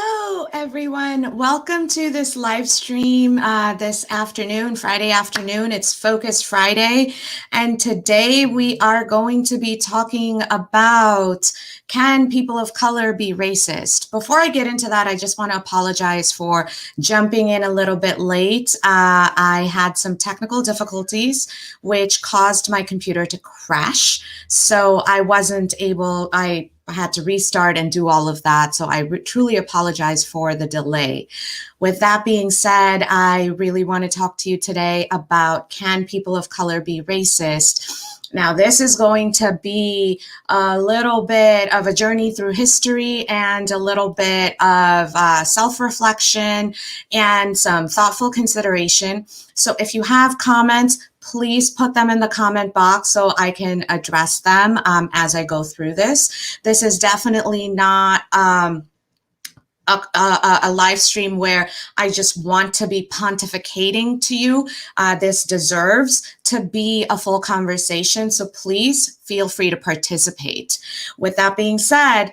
Hello, everyone. Welcome to this live stream this afternoon, Friday afternoon. It's Focus Friday. And today we are going to be talking about, can people of color be racist? Before I get into that, I just want to apologize for jumping in a little bit late. I had some technical difficulties, which caused my computer to crash. So I wasn't able, I had to restart and do all of that. So I truly apologize for the delay. With that being said, I really want to talk to you today about, can people of color be racist? Now, this is going to be a little bit of a journey through history and a little bit of self-reflection and some thoughtful consideration. So if you have comments, please put them in the comment box so I can address them as I go through this. This is definitely not a live stream where I just want to be pontificating to you. This deserves to be a full conversation, so please feel free to participate. With that being said,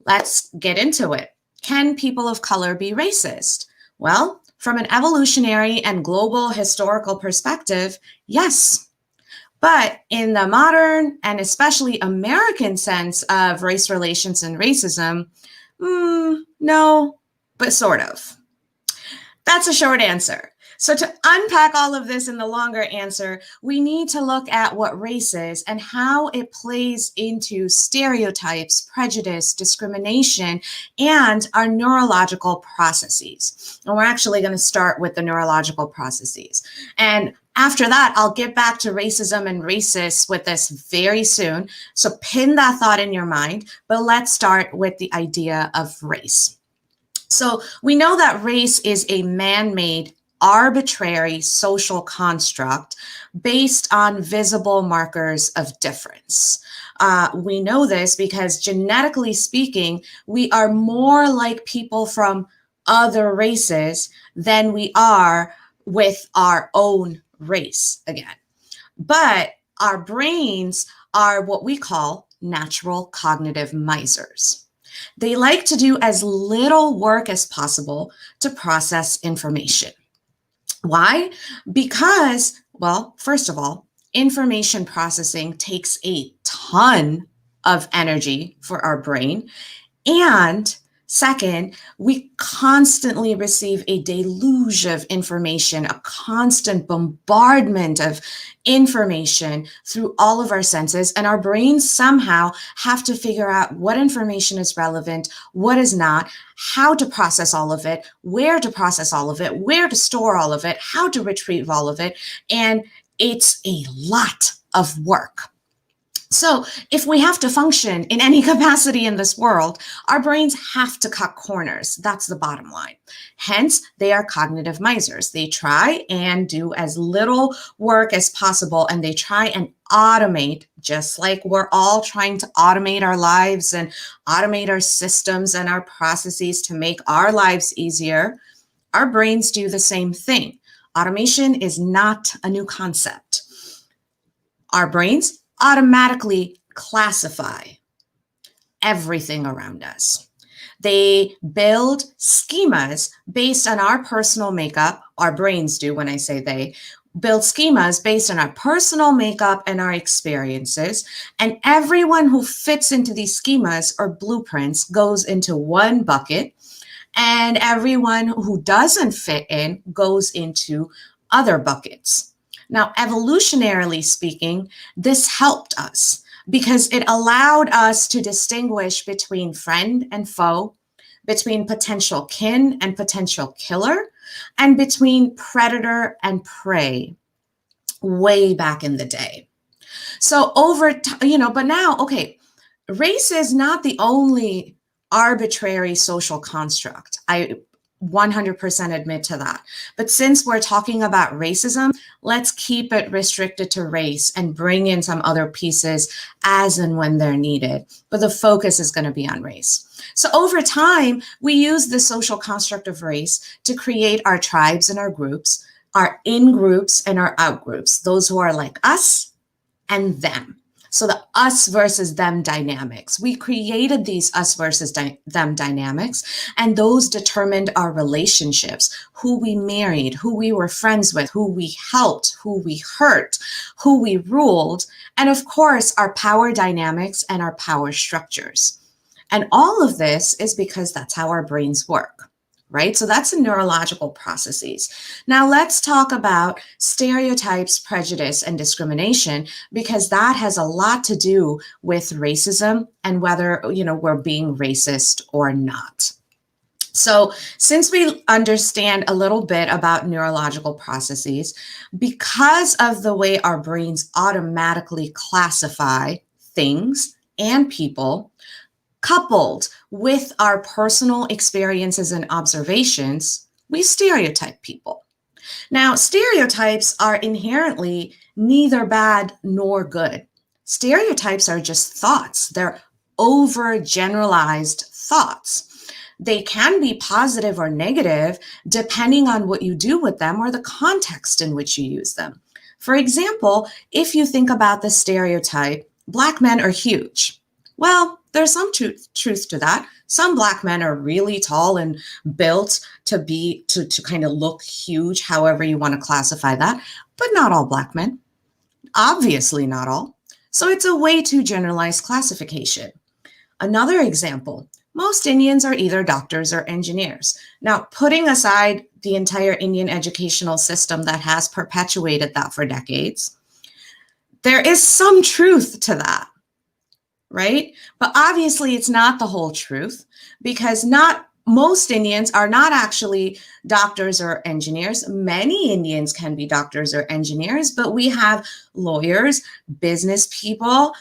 let's get into it. Can people of color be racist? Well, from an evolutionary and global historical perspective, yes. But in the modern and especially American sense of race relations and racism, no, but sort of. That's a short answer. So to unpack all of this in the longer answer, we need to look at what race is and how it plays into stereotypes, prejudice, discrimination, and our neurological processes. And we're actually going to start with the neurological processes. And after that, I'll get back to racism and racists with this very soon. So pin that thought in your mind, but let's start with the idea of race. So we know that race is a man-made, arbitrary social construct based on visible markers of difference. We know this because genetically speaking, we are more like people from other races than we are with our own race again. But our brains are what we call natural cognitive misers. They like to do as little work as possible to process information. Why? Because, well, first of all, information processing takes a ton of energy for our brain. And second, we constantly receive a deluge of information, a constant bombardment of information through all of our senses, and our brains somehow have to figure out what information is relevant, what is not, how to process all of it, where to process all of it, where to store all of it, how to retrieve all of it, and it's a lot of work. So if we have to function in any capacity in this world, our brains have to cut corners. That's the bottom line. Hence, they are cognitive misers. They try and do as little work as possible, and they try and automate, just like we're all trying to automate our lives and automate our systems and our processes to make our lives easier. Our brains do the same thing. Automation is not a new concept. Our brains automatically classify everything around us. They build schemas based on our personal makeup. Our brains do, when I say they, build schemas based on our personal makeup and our experiences. And everyone who fits into these schemas or blueprints goes into one bucket. And everyone who doesn't fit in goes into other buckets. Now, evolutionarily speaking, this helped us because it allowed us to distinguish between friend and foe, between potential kin and potential killer, and between predator and prey way back in the day. So over time, but now, okay, race is not the only arbitrary social construct. I 100% admit to that. But since we're talking about racism, let's keep it restricted to race and bring in some other pieces as and when they're needed. But the focus is going to be on race. So over time, we use the social construct of race to create our tribes and our groups, our in groups and our out groups, those who are like us and them. So the us versus them dynamics. We created these us versus them dynamics, and those determined our relationships, who we married, who we were friends with, who we helped, who we hurt, who we ruled, and of course, our power dynamics and our power structures. And all of this is because that's how our brains work, right? So that's the neurological processes. Now let's talk about stereotypes, prejudice, and discrimination, because that has a lot to do with racism and whether, we're being racist or not. So since we understand a little bit about neurological processes, because of the way our brains automatically classify things and people, coupled with our personal experiences and observations, we stereotype people. Now, stereotypes are inherently neither bad nor good. Stereotypes are just thoughts. They're overgeneralized thoughts. They can be positive or negative depending on what you do with them or the context in which you use them. For example, if you think about the stereotype, Black men are huge. Well, there's some truth to that. Some Black men are really tall and built to kind of look huge, however you want to classify that, but not all Black men. Obviously not all. So it's a way too generalized classification. Another example, most Indians are either doctors or engineers. Now, putting aside the entire Indian educational system that has perpetuated that for decades, there is some truth to that. Right? But obviously it's not the whole truth, because not most Indians are not actually doctors or engineers. Many Indians can be doctors or engineers, but we have lawyers, business people,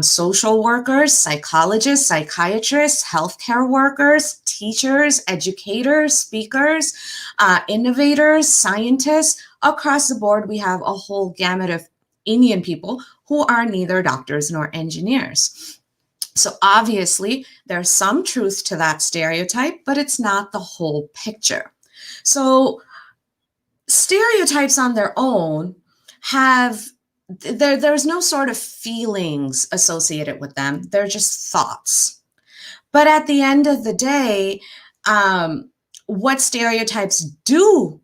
social workers, psychologists, psychiatrists, healthcare workers, teachers, educators, speakers, innovators, scientists. Across the board, we have a whole gamut of Indian people who are neither doctors nor engineers. So obviously, there's some truth to that stereotype, but it's not the whole picture. So stereotypes on their own there's no sort of feelings associated with them. They're just thoughts. But at the end of the day, what stereotypes do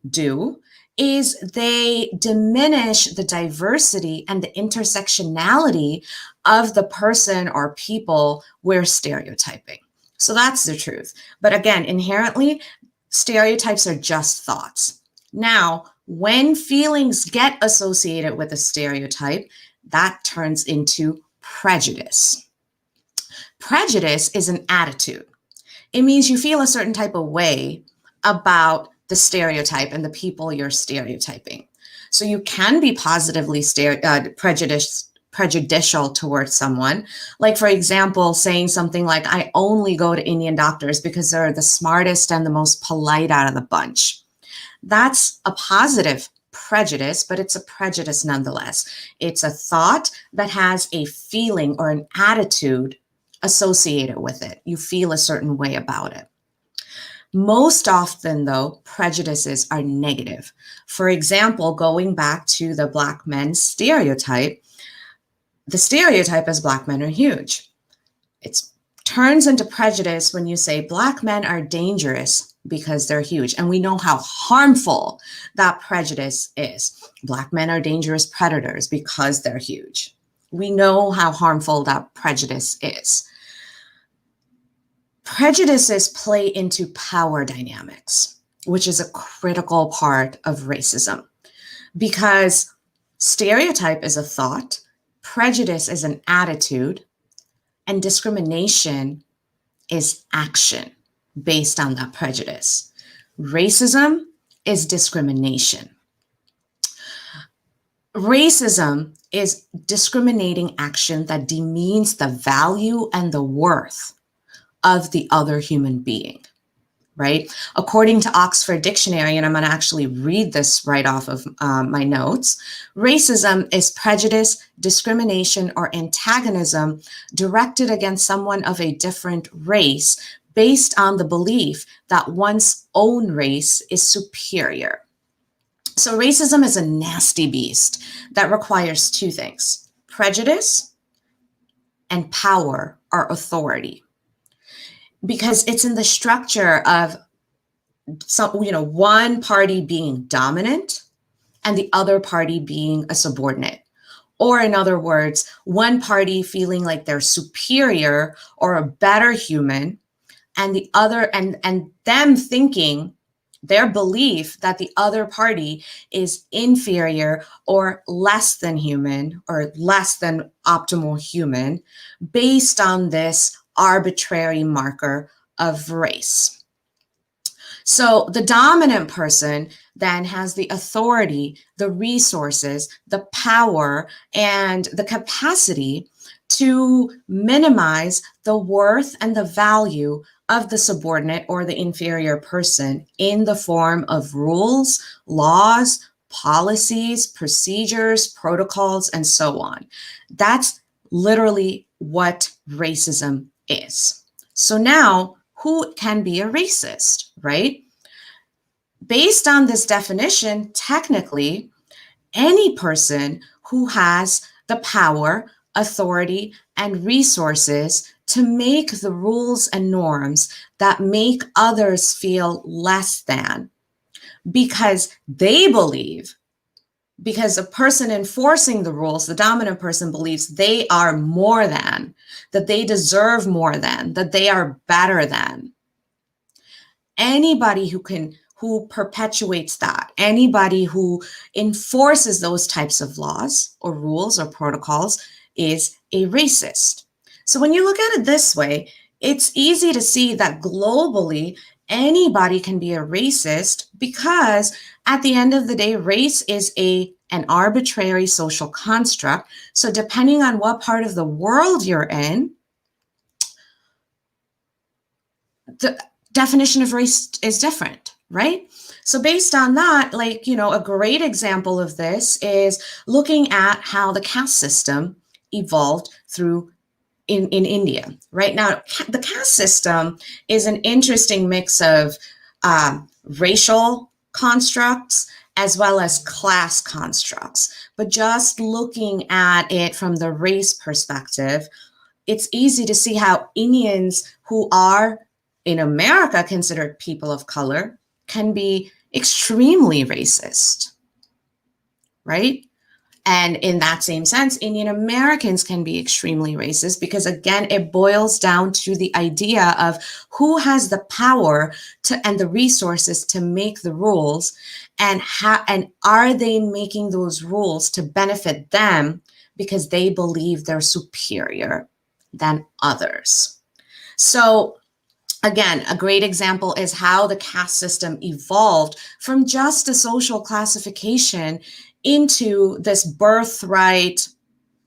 is they diminish the diversity and the intersectionality of the person or people we're stereotyping. So that's the truth. But again, inherently, stereotypes are just thoughts. Now, when feelings get associated with a stereotype, that turns into prejudice. Prejudice is an attitude. It means you feel a certain type of way about the stereotype and the people you're stereotyping. So you can be positively prejudicial towards someone. Like, for example, saying something like, I only go to Indian doctors because they're the smartest and the most polite out of the bunch. That's a positive prejudice, but it's a prejudice nonetheless. It's a thought that has a feeling or an attitude associated with it. You feel a certain way about it. Most often, though, prejudices are negative. For example, going back to the Black men stereotype, the stereotype is Black men are huge. It turns into prejudice when you say Black men are dangerous because they're huge. And we know how harmful that prejudice is. Black men are dangerous predators because they're huge. We know how harmful that prejudice is. Prejudices play into power dynamics, which is a critical part of racism, because stereotype is a thought, prejudice is an attitude, and discrimination is action based on that prejudice. Racism is discrimination. Racism is discriminating action that demeans the value and the worth of the other human being, right? According to Oxford Dictionary, and I'm going to actually read this right off of my notes, racism is prejudice, discrimination, or antagonism directed against someone of a different race based on the belief that one's own race is superior. So racism is a nasty beast that requires two things: prejudice and power or authority, because it's in the structure of one party being dominant and the other party being a subordinate. Or in other words, one party feeling like they're superior or a better human, and the other, and them thinking, their belief that the other party is inferior or less than human or less than optimal human based on this arbitrary marker of race. So the dominant person then has the authority, the resources, the power, and the capacity to minimize the worth and the value of the subordinate or the inferior person in the form of rules, laws, policies, procedures, protocols, and so on. That's literally what racism is. So now, who can be a racist, right? Based on this definition, technically, any person who has the power, authority, and resources to make the rules and norms that make others feel less than because they believe, because a person enforcing the rules, the dominant person believes they are more than, that they deserve more than, that they are better than. Anybody who perpetuates that, anybody who enforces those types of laws or rules or protocols is a racist. So when you look at it this way, it's easy to see that globally, anybody can be a racist because at the end of the day, race is an arbitrary social construct. So depending on what part of the world you're in, the definition of race is different, right? So based on that, a great example of this is looking at how the caste system evolved in India. Right now, the caste system is an interesting mix of racial constructs as well as class constructs. But just looking at it from the race perspective, it's easy to see how Indians who are in America considered people of color can be extremely racist, right? And in that same sense, Indian Americans can be extremely racist because, again, it boils down to the idea of who has the power and the resources to make the rules, and are they making those rules to benefit them because they believe they're superior than others. So again, a great example is how the caste system evolved from just a social classification into this birthright,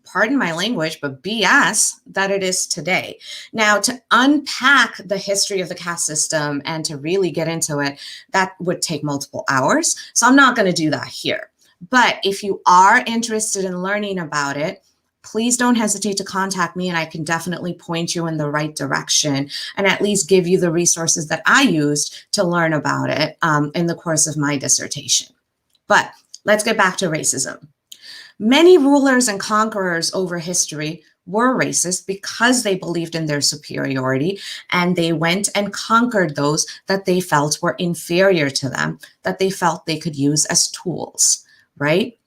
pardon my language, but BS that it is today. Now, to unpack the history of the caste system and to really get into it, that would take multiple hours. So I'm not going to do that here. But if you are interested in learning about it, please don't hesitate to contact me and I can definitely point you in the right direction and at least give you the resources that I used to learn about it in the course of my dissertation. But let's get back to racism. Many rulers and conquerors over history were racist because they believed in their superiority and they went and conquered those that they felt were inferior to them, that they felt they could use as tools, right,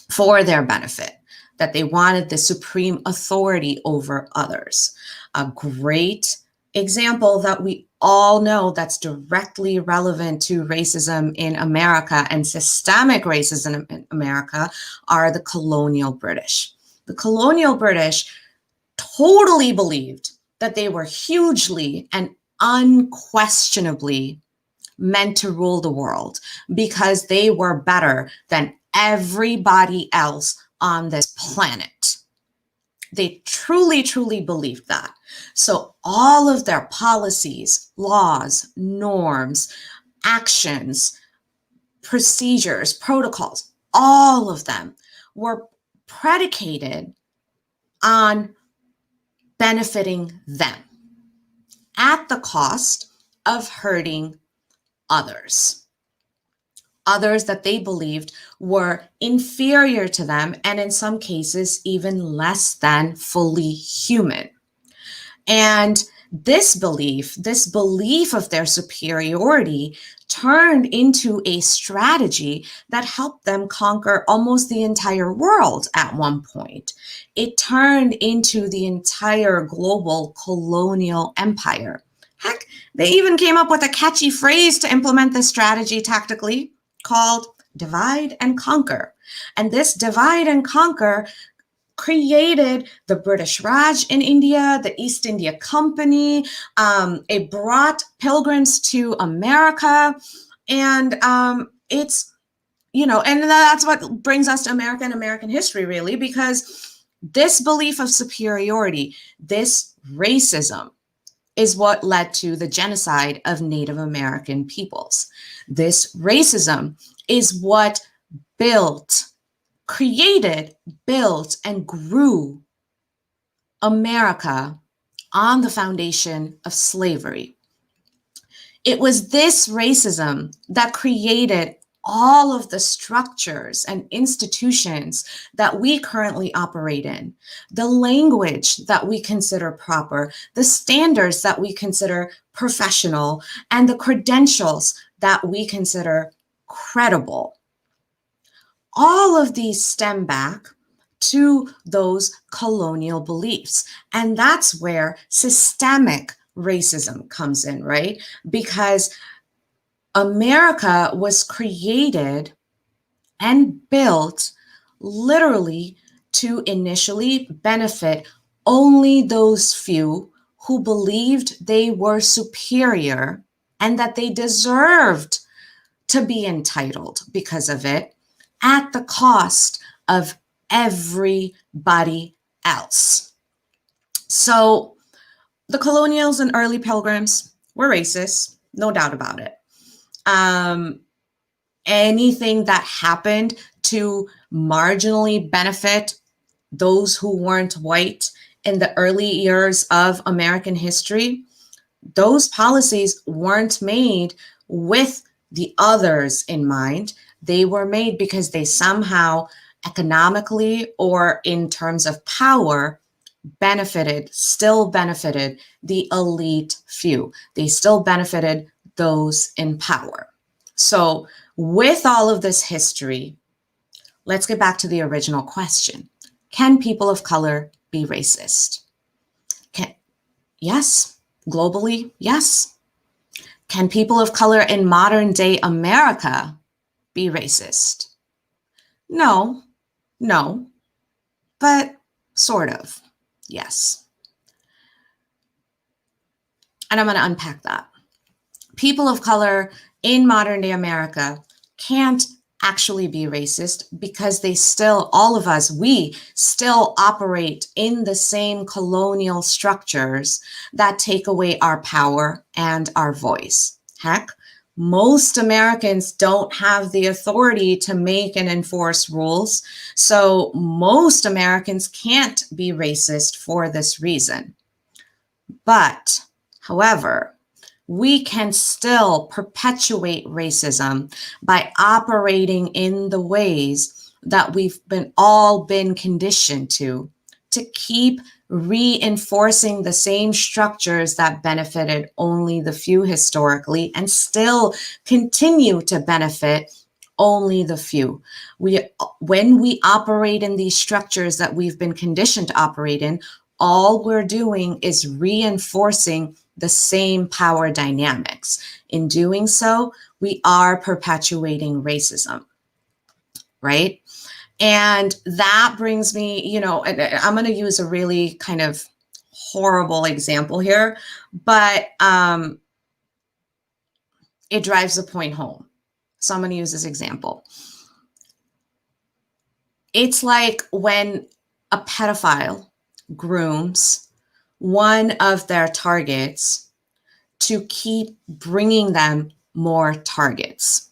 for their benefit, that they wanted the supreme authority over others. A great example that we all know that's directly relevant to racism in America and systemic racism in America are the colonial British. The colonial British totally believed that they were hugely and unquestionably meant to rule the world because they were better than everybody else on this planet. They truly, truly believed that. So all of their policies, laws, norms, actions, procedures, protocols, all of them were predicated on benefiting them at the cost of hurting others. others that they believed were inferior to them, and in some cases, even less than fully human. And this belief of their superiority turned into a strategy that helped them conquer almost the entire world at one point. It turned into the entire global colonial empire. Heck, they even came up with a catchy phrase to implement this strategy tactically called divide and conquer. And this divide and conquer created the British Raj in India, the East India Company. It brought pilgrims to America. And it's, and that's what brings us to America and American history, really, because this belief of superiority, this racism, is what led to the genocide of Native American peoples. This racism is what created, built, and grew America on the foundation of slavery. It was this racism that created all of the structures and institutions that we currently operate in, the language that we consider proper, the standards that we consider professional, and the credentials that we consider credible. All of these stem back to those colonial beliefs. And that's where systemic racism comes in, right? Because America was created and built literally to initially benefit only those few who believed they were superior and that they deserved to be entitled because of it, at the cost of everybody else. So the colonials and early pilgrims were racist, no doubt about it. Anything that happened to marginally benefit those who weren't white in the early years of American history, those policies weren't made with the others in mind. They were made because they somehow economically or in terms of power still benefited the elite few. They still benefited those in power. So with all of this history, let's get back to the original question. Can people of color be racist? Yes. Globally, yes. Can people of color in modern day America be racist? No, but sort of, yes. And I'm going to unpack that. People of color in modern day America can't actually be racist because we still operate in the same colonial structures that take away our power and our voice. Heck, most Americans don't have the authority to make and enforce rules, so most Americans can't be racist for this reason. But, however, we can still perpetuate racism by operating in the ways that we've all been conditioned to keep reinforcing the same structures that benefited only the few historically and still continue to benefit only the few. When we operate in these structures that we've been conditioned to operate in, all we're doing is reinforcing the same power dynamics. In doing so, we are perpetuating racism, right? And that brings me, I'm going to use a really kind of horrible example here, but it drives the point home. So I'm going to use this example. It's like when a pedophile grooms one of their targets to keep bringing them more targets,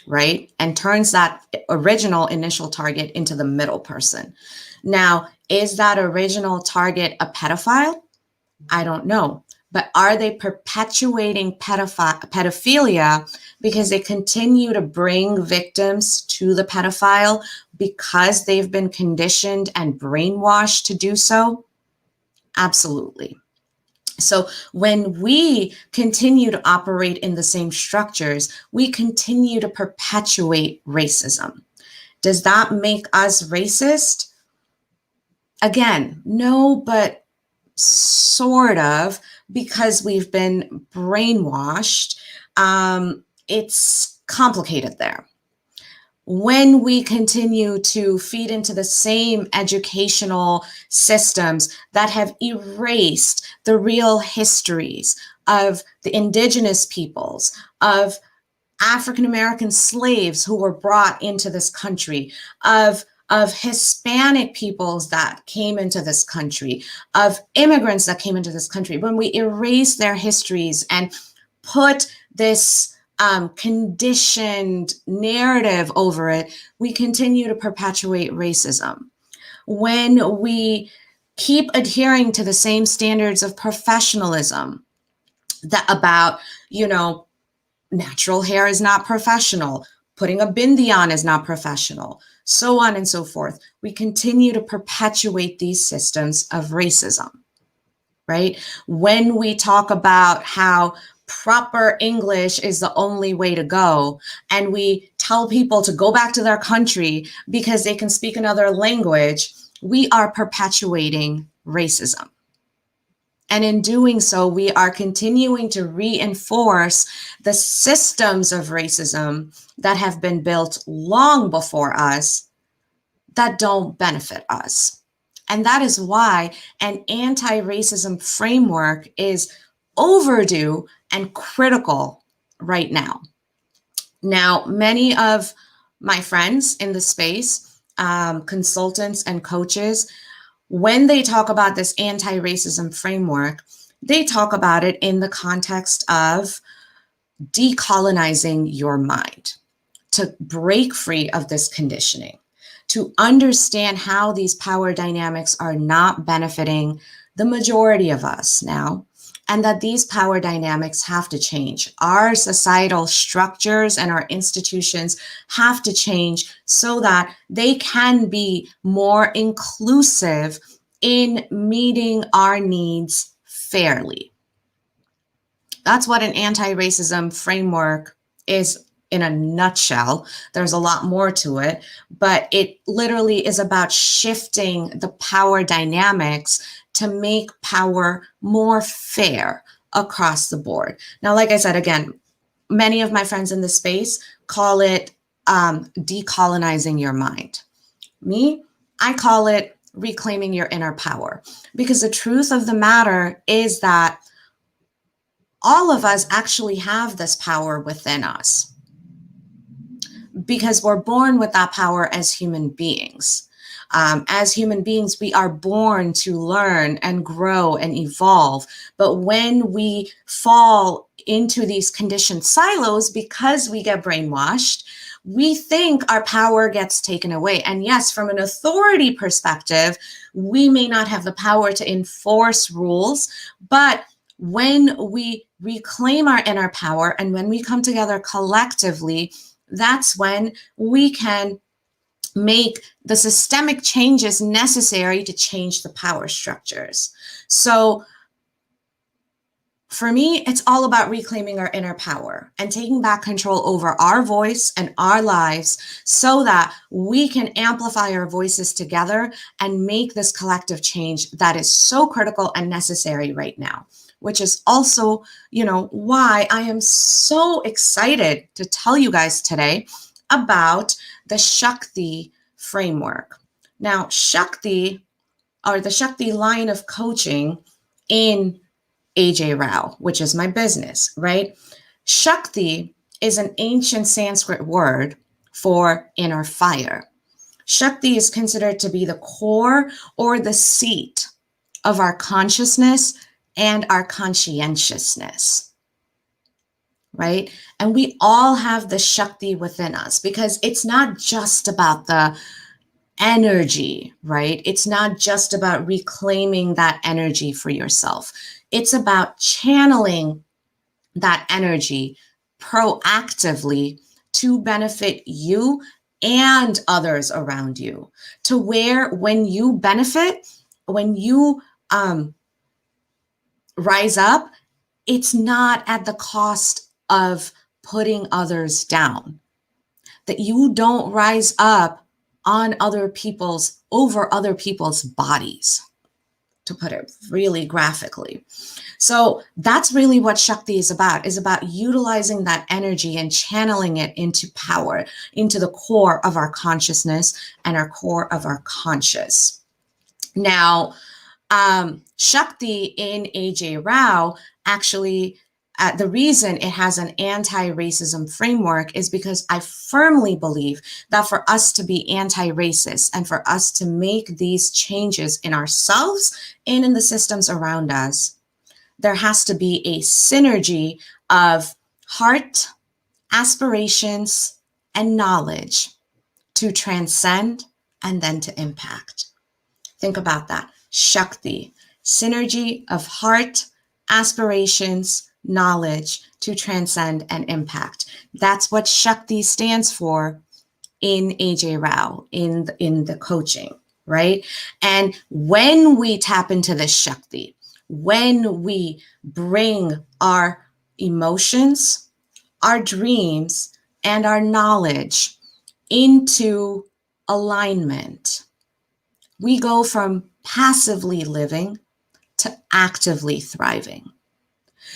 right? And turns that original initial target into the middle person. Now, is that original target a pedophile? I don't know. but are they perpetuating pedophilia because they continue to bring victims to the pedophile because they've been conditioned and brainwashed to do so? Absolutely. So when we continue to operate in the same structures, we continue to perpetuate racism. Does that make us racist? Again, no, but sort of, because we've been brainwashed. It's complicated there. When we continue to feed into the same educational systems that have erased the real histories of the indigenous peoples, of African American slaves who were brought into this country, of Hispanic peoples that came into this country, of immigrants that came into this country, when we erase their histories and put this conditioned narrative over it, we continue to perpetuate racism. When we keep adhering to the same standards of professionalism that about, natural hair is not professional, putting a bindi on is not professional, so on and so forth, we continue to perpetuate these systems of racism, right? When we talk about how proper English is the only way to go, and we tell people to go back to their country because they can speak another language, we are perpetuating racism. And in doing so, we are continuing to reinforce the systems of racism that have been built long before us that don't benefit us. And that is why an anti-racism framework is overdue and critical right now. Now, many of my friends in the space, consultants and coaches, when they talk about this anti-racism framework, they talk about it in the context of decolonizing your mind, to break free of this conditioning, to understand how these power dynamics are not benefiting the majority of us now, and that these power dynamics have to change. Our societal structures and our institutions have to change so that they can be more inclusive in meeting our needs fairly. That's what an anti-racism framework is in a nutshell. There's a lot more to it, but it literally is about shifting the power dynamics to make power more fair across the board. Now, like I said, again, many of my friends in the space call it decolonizing your mind. Me, I call it reclaiming your inner power, because the truth of the matter is that all of us actually have this power within us, because we're born with that power as human beings. As human beings, we are born to learn and grow and evolve. But when we fall into these conditioned silos because we get brainwashed, we think our power gets taken away. And yes, from an authority perspective, we may not have the power to enforce rules, but when we reclaim our inner power and when we come together collectively, that's when we can make the systemic changes necessary to change the power structures. So for me, it's all about reclaiming our inner power and taking back control over our voice and our lives so that we can amplify our voices together and make this collective change that is so critical and necessary right now, which is also, why I am so excited to tell you guys today about the Shakti framework. Now, Shakti, or the Shakti line of coaching in AJ Rao, which is my business, right? Shakti is an ancient Sanskrit word for inner fire. Shakti is considered to be the core or the seat of our consciousness and our conscientiousness, right? And we all have the Shakti within us, because it's not just about the energy, right? It's not just about reclaiming that energy for yourself. It's about channeling that energy proactively to benefit you and others around you, to where when you benefit, when you rise up, it's not at the cost of putting others down, that you don't rise up on over other people's bodies, to put it really graphically. So that's really what Shakti is about utilizing that energy and channeling it into power, into the core of our consciousness and our core of our conscious. Now, Shakti in AJ Rao actually, the reason it has an anti-racism framework is because I firmly believe that for us to be anti-racist and for us to make these changes in ourselves and in the systems around us, there has to be a synergy of heart, aspirations, and knowledge to transcend and then to impact. Think about that. Shakti, synergy of heart, aspirations, knowledge to transcend and impact. That's what Shakti stands for in AJ Rao, in the coaching, right? And when we tap into this Shakti, when we bring our emotions, our dreams, and our knowledge into alignment, we go from passively living to actively thriving.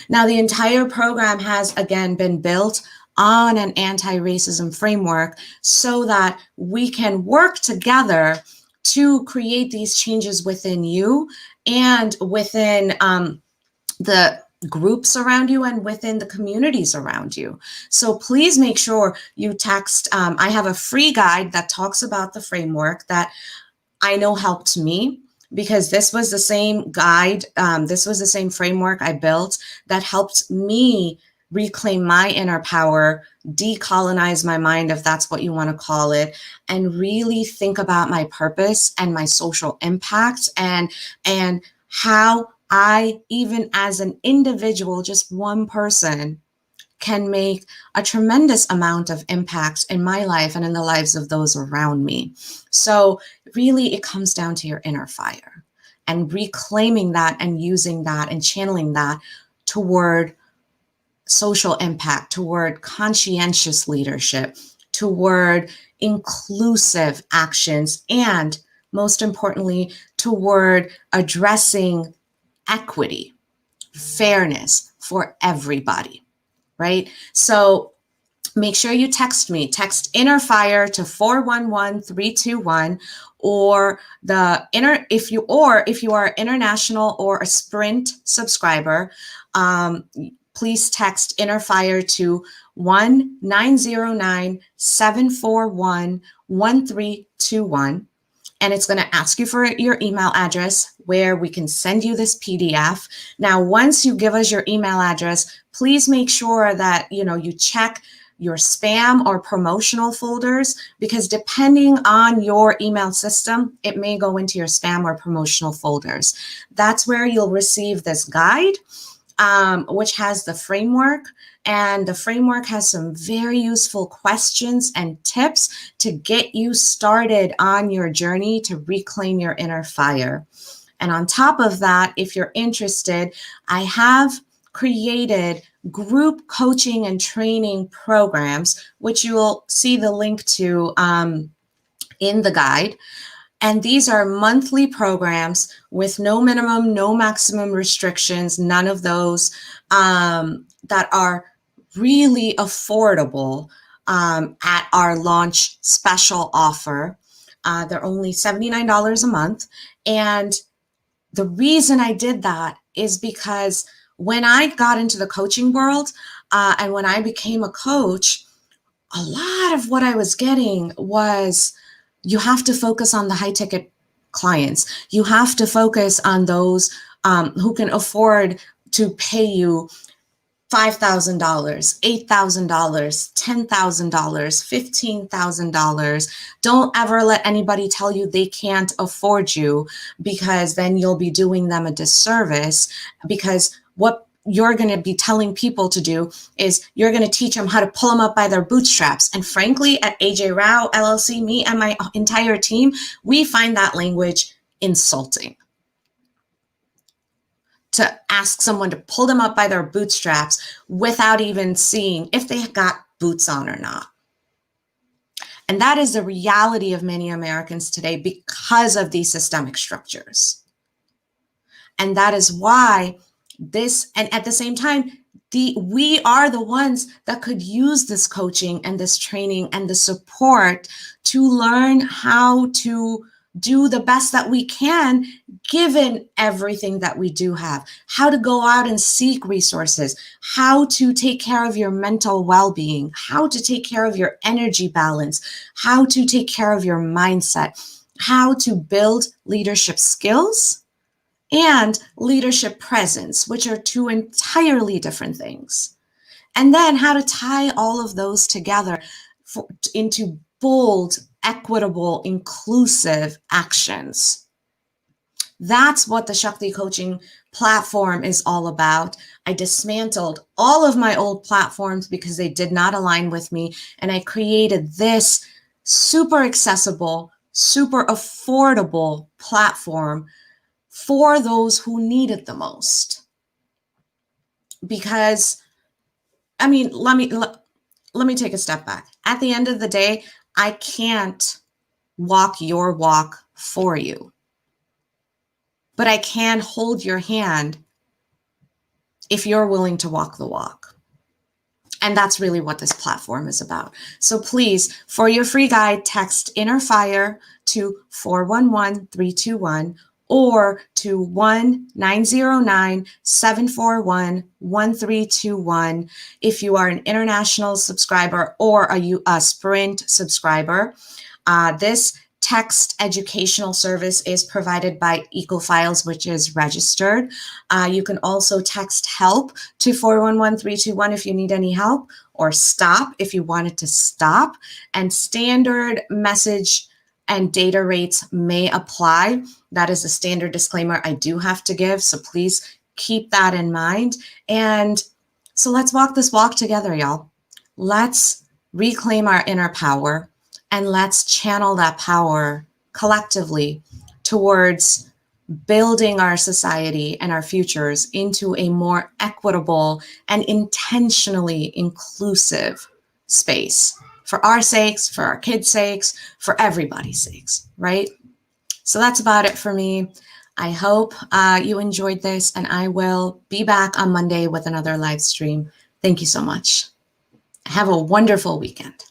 Now, the entire program has, again, been built on an anti-racism framework so that we can work together to create these changes within you and within the groups around you and within the communities around you. So please make sure you text. I have a free guide that talks about the framework that I know helped me, because this was the same guide, this was the same framework I built that helped me reclaim my inner power, decolonize my mind, if that's what you want to call it, and really think about my purpose and my social impact and how I, even as an individual, just one person, can make a tremendous amount of impact in my life and in the lives of those around me. So really, it comes down to your inner fire and reclaiming that and using that and channeling that toward social impact, toward conscientious leadership, toward inclusive actions, and most importantly, toward addressing equity, fairness for everybody. Right? So make sure you text me. Text Inner Fire to 411-321, or if you are international or a Sprint subscriber, please text Inner Fire to 1-909-741-1321. And it's going to ask you for your email address where we can send you this PDF. Now, once you give us your email address, please make sure that you check your spam or promotional folders, because depending on your email system, it may go into your spam or promotional folders. That's where you'll receive this guide, which has the framework. And the framework has some very useful questions and tips to get you started on your journey to reclaim your inner fire. And on top of that, if you're interested, I have created group coaching and training programs, which you will see the link to in the guide. And these are monthly programs with no minimum, no maximum restrictions, none of those, that are really affordable at our launch special offer. They're only $79 a month. And the reason I did that is because when I got into the coaching world and when I became a coach, a lot of what I was getting was, you have to focus on the high ticket clients. You have to focus on those who can afford to pay you $5,000, $8,000, $10,000, $15,000. Don't ever let anybody tell you they can't afford you, because then you'll be doing them a disservice, because what you're going to be telling people to do is you're going to teach them how to pull them up by their bootstraps. And frankly, at AJ Rao LLC, me and my entire team, we find that language insulting. To ask someone to pull them up by their bootstraps without even seeing if they got boots on or not. And that is the reality of many Americans today because of these systemic structures. And that is why this, and at the same time, we are the ones that could use this coaching and this training and the support to learn how to do the best that we can, given everything that we do have, how to go out and seek resources, how to take care of your mental well-being, how to take care of your energy balance, how to take care of your mindset, how to build leadership skills and leadership presence, which are two entirely different things. And then how to tie all of those together into bold, equitable, inclusive actions. That's what the Shakti Coaching platform is all about. I dismantled all of my old platforms because they did not align with me, and I created this super accessible, super affordable platform for those who need it the most. Because, I mean, let me take a step back. At the end of the day, I can't walk your walk for you, but I can hold your hand if you're willing to walk the walk. And that's really what this platform is about. So please, for your free guide, text Inner Fire to 411-321 or to 1-909-741-1321 if you are an international subscriber or a Sprint subscriber. This text educational service is provided by EcoFiles, which is registered. You can also text help to 411-321 if you need any help, or stop if you wanted to stop. And standard message and data rates may apply. That is a standard disclaimer I do have to give, so please keep that in mind. And so let's walk this walk together, y'all. Let's reclaim our inner power, and let's channel that power collectively towards building our society and our futures into a more equitable and intentionally inclusive space, for our sakes, for our kids' sakes, for everybody's sakes, right? So that's about it for me. I hope you enjoyed this, and I will be back on Monday with another live stream. Thank you so much. Have a wonderful weekend.